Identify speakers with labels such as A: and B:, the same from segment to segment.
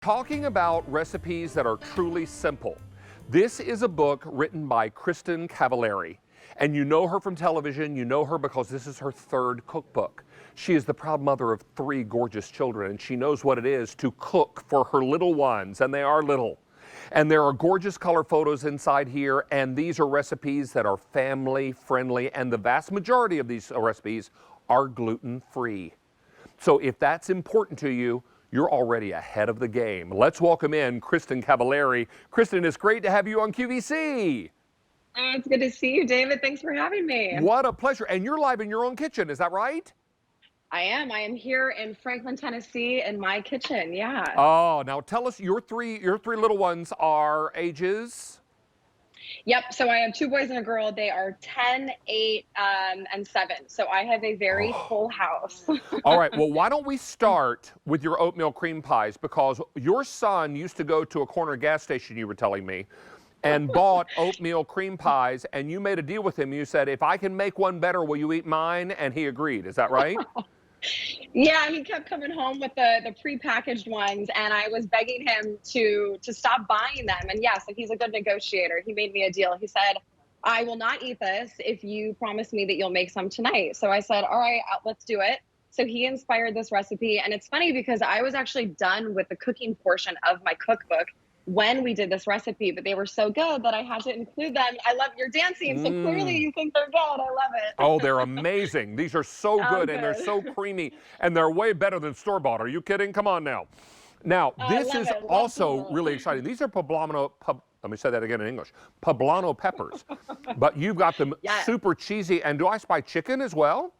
A: Talking about recipes that are truly simple. This is a book written by Kristin Cavallari. And you know her from television, you know her because this is her third cookbook. She is the proud mother of 3 gorgeous children, and she knows what it is to cook for her little ones, and they are little. And there are gorgeous color photos inside here, and these are recipes that are family friendly, and the vast majority of these recipes are gluten-free. So if that's important to you, you're already ahead of the game. Let's welcome in Kristin Cavallari. Kristin, it's great to have you on QVC.
B: Oh, it's good to see you, David. Thanks for having me.
A: What a pleasure. And you're live in your own kitchen, is that right?
B: I am. I am here in Franklin, Tennessee in my kitchen, yeah.
A: Oh, now tell us, your three little ones are ages?
B: Yep, so I have 2 boys and a girl. They are 10, 8, and 7. So I have a very full house.
A: All right, well, why don't we start with your oatmeal cream pies, because your son used to go to a corner gas station, you were telling me, and bought oatmeal cream pies, and you made a deal with him. You said, if I can make one better, will you eat mine? And he agreed. Is that right?
B: Yeah, he kept coming home with the prepackaged ones, and I was begging him to stop buying them. And yeah, so he's a good negotiator. He made me a deal. He said, I will not eat this if you promise me that you'll make some tonight. So I said, all right, let's do it. So he inspired this recipe. And it's funny because I was actually done with the cooking portion of my cookbook when we did this recipe, but they were so good that I had to include them. I love your dancing, so clearly you think they're good. I love it.
A: Oh, they're amazing. These are so good, and they're so creamy, and they're way better than store-bought. Are you kidding? Come on now. Now, this is also really exciting. These are let me say that again in English, poblano peppers, but you've got them super cheesy, and do I spy chicken as well?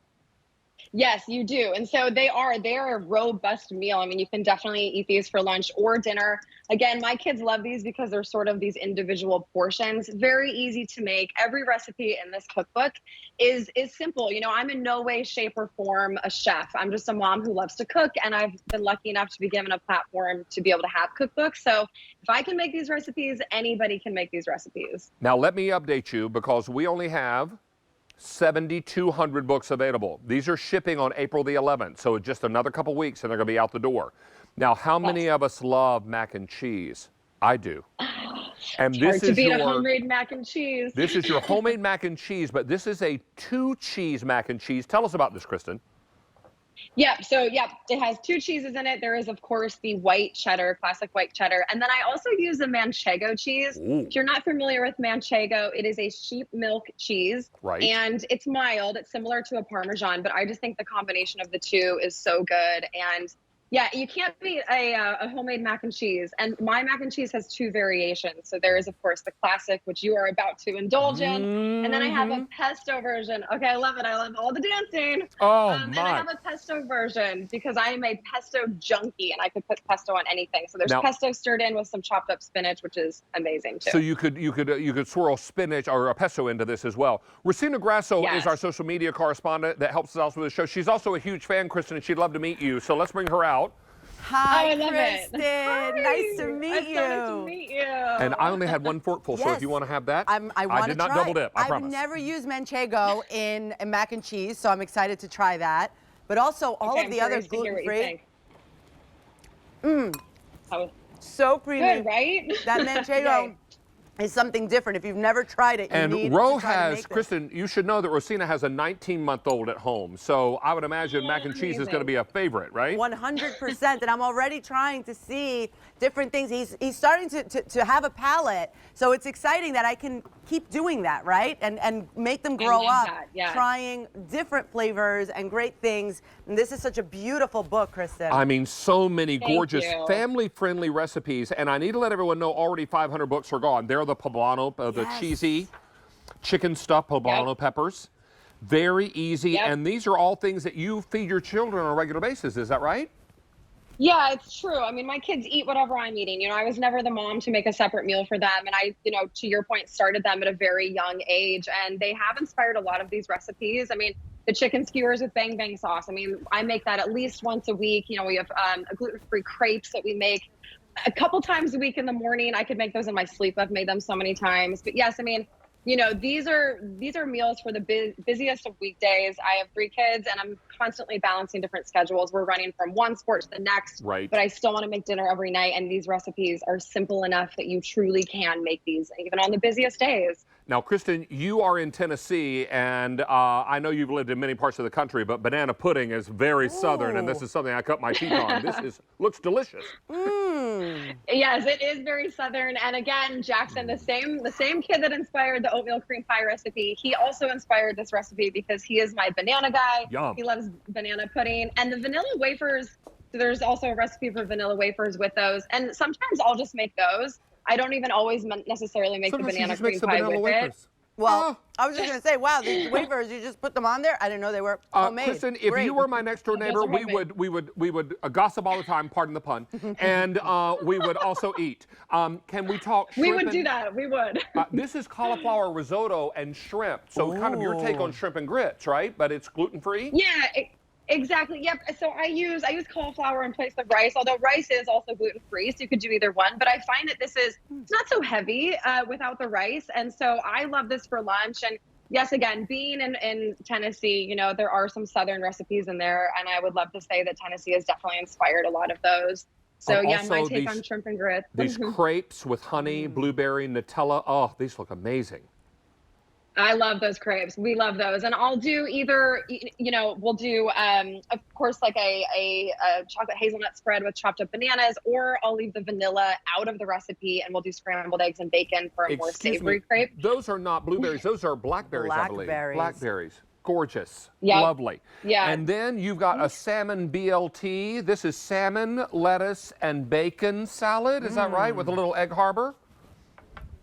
B: Yes, you do. And so they're a robust meal. I mean, you can definitely eat these for lunch or dinner. Again, my kids love these because they're sort of these individual portions. Very easy to make. Every recipe in this cookbook is simple. You know, I'm in no way, shape, or form a chef. I'm just a mom who loves to cook, and I've been lucky enough to be given a platform to be able to have cookbooks. So if I can make these recipes, anybody can make these recipes.
A: Now, let me update you, because we only have 7,200 books available. These are shipping on April the 11th, so just another couple weeks and they're going to be out the door. Now, how many of us love mac and cheese? I do. And
B: this is your homemade mac and cheese.
A: This is your homemade mac and cheese, but this is a 2-cheese mac and cheese. Tell us about this, Kristin.
B: Yep. So, it has 2 cheeses in it. There is, of course, the white cheddar, classic white cheddar. And then I also use a manchego cheese.
A: Ooh.
B: If you're not familiar with manchego, it is a sheep milk cheese.
A: Right.
B: And it's mild. It's similar to a Parmesan, but I just think the combination of the 2 is so good. And yeah, you can't beat a homemade mac and cheese. And my mac and cheese has 2 variations. So there is, of course, the classic, which you are about to indulge in. And then I have a pesto version. Okay, I love it. I love all the dancing.
A: Oh,
B: and I have a pesto version because I am a pesto junkie, and I could put pesto on anything. So there's pesto stirred in with some chopped up spinach, which is amazing too.
A: So you could swirl spinach or a pesto into this as well. Racina Grasso is our social media correspondent that helps us out with the show. She's also a huge fan, Kristin, and she'd love to meet you. So let's bring her out.
C: Hi,
B: I love
C: Kristin.
B: Hi.
C: Nice to meet you.
B: Nice to meet you.
A: And I only had 1 forkful, so if you want to have that,
C: I
A: did not double dip, I promise.
C: I've never used manchego in mac and cheese, so I'm excited to try that. But also all of the other gluten-free. So creamy.
B: Good, right?
C: That manchego is something different. If you've never tried it, you need to try to make this.
A: Kristin, you should know that Racina has a 19-month-old at home, so I would imagine mac and cheese is going to be a favorite, right?
C: 100%, and I'm already trying to see different things. He's starting to have a palate, so it's exciting that I can keep doing that, right? And make them grow up, trying different flavors and great things. And this is such a beautiful book, Kristin.
A: I mean, so many gorgeous family-friendly recipes, and I need to let everyone know already 500 books are gone. They're the poblano, the cheesy chicken stuffed poblano peppers. Very easy, and these are all things that you feed your children on a regular basis. Is that right?
B: Yeah, it's true. I mean, my kids eat whatever I'm eating. You know, I was never the mom to make a separate meal for them. And I, you know, to your point, started them at a very young age. And they have inspired a lot of these recipes. I mean, the chicken skewers with bang bang sauce. I mean, I make that at least once a week. You know, we have a gluten-free crepes that we make a couple times a week in the morning. I could make those in my sleep. I've made them so many times. But yes, I mean, you know, these are meals for the busiest of weekdays. I have 3 kids and I'm constantly balancing different schedules. We're running from one sport to the next,
A: right,
B: but I still want to make dinner every night. And these recipes are simple enough that you truly can make these even on the busiest days.
A: Now, Kristin, you are in Tennessee, and I know you've lived in many parts of the country, but banana pudding is very Southern, and this is something I cut my teeth on. This looks delicious.
B: Yes, it is very Southern. And again, Jackson, the same kid that inspired the oatmeal cream pie recipe, he also inspired this recipe because he is my banana guy.
A: Yum.
B: He loves banana pudding. And the vanilla wafers, there's also a recipe for vanilla wafers with those. And sometimes I'll just make those. I don't even always necessarily make
A: Sometimes
B: the banana
A: she just
B: cream
A: makes the
B: pie with
A: vanilla
B: it.
A: wafers.
C: Well, I was just going to say, wow, these wafers, you just put them on there? I didn't know they were homemade.
A: Kristin, if you were my next door neighbor, we would gossip all the time, pardon the pun, and we would also eat. Can we talk shrimp?
B: We would do that. We would.
A: This is cauliflower risotto and shrimp, so kind of your take on shrimp and grits, right? But it's gluten-free?
B: Yeah. Exactly. Yep. So I use cauliflower in place of rice, although rice is also gluten-free, so you could do either one. But I find that this is not so heavy without the rice. And so I love this for lunch. And yes, again, being in Tennessee, you know, there are some Southern recipes in there. And I would love to say that Tennessee has definitely inspired a lot of those. So yeah, my take on shrimp and grits.
A: These crepes with honey, blueberry, Nutella. Oh, these look amazing.
B: I love those crepes. We love those. And I'll do either, you know, we'll do, of course, like a chocolate hazelnut spread with chopped up bananas, or I'll leave the vanilla out of the recipe and we'll do scrambled eggs and bacon for a more savory crepe.
A: Those are not blueberries. Those are blackberries, I believe. Blackberries. Gorgeous. Yep. Lovely.
B: Yeah.
A: And then you've got a salmon BLT. This is salmon, lettuce, and bacon salad. Is that right? With a little egg harbor?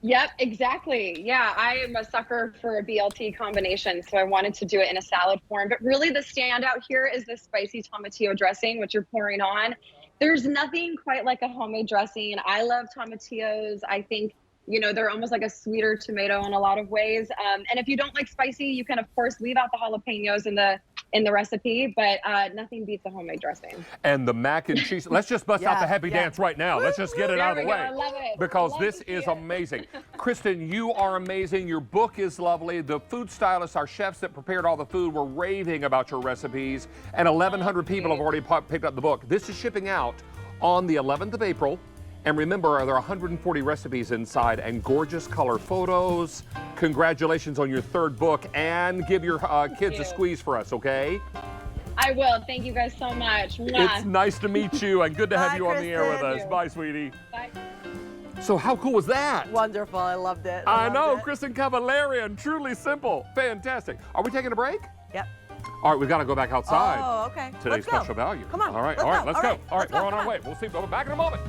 B: Yep, exactly. Yeah, I am a sucker for a BLT combination, so I wanted to do it in a salad form. But really the standout here is the spicy tomatillo dressing, which you're pouring on. There's nothing quite like a homemade dressing. I love tomatillos. I think, you know, they're almost like a sweeter tomato in a lot of ways. And if you don't like spicy, you can, of course, leave out the jalapenos in the recipe, but nothing beats a homemade dressing.
A: And the mac and cheese. Let's just bust out the happy dance right now. Let's just get it out of the way.
B: I love it.
A: Because this is amazing. Kristin, you are amazing. Your book is lovely. The food stylists, our chefs that prepared all the food, were raving about your recipes. And 1,100 people have already picked up the book. This is shipping out on the 11th of April. And remember, there are 140 recipes inside and gorgeous color photos. Congratulations on your 3rd book, and give your kids a squeeze for us, okay?
B: I will. Thank you guys so much.
A: It's nice to meet you and good to have you on the air with us. Bye, sweetie.
B: Bye.
A: So how cool was that?
C: Wonderful. I loved it.
A: I know. Kristin Cavallari and Truly Simple. Fantastic. Are we taking a break?
C: Yep.
A: All right, we've got to go back outside.
C: Oh, okay.
A: Today's special value.
C: Come on.
A: All right, let's go. All right, we're on our way. We'll see. We'll be back in a moment.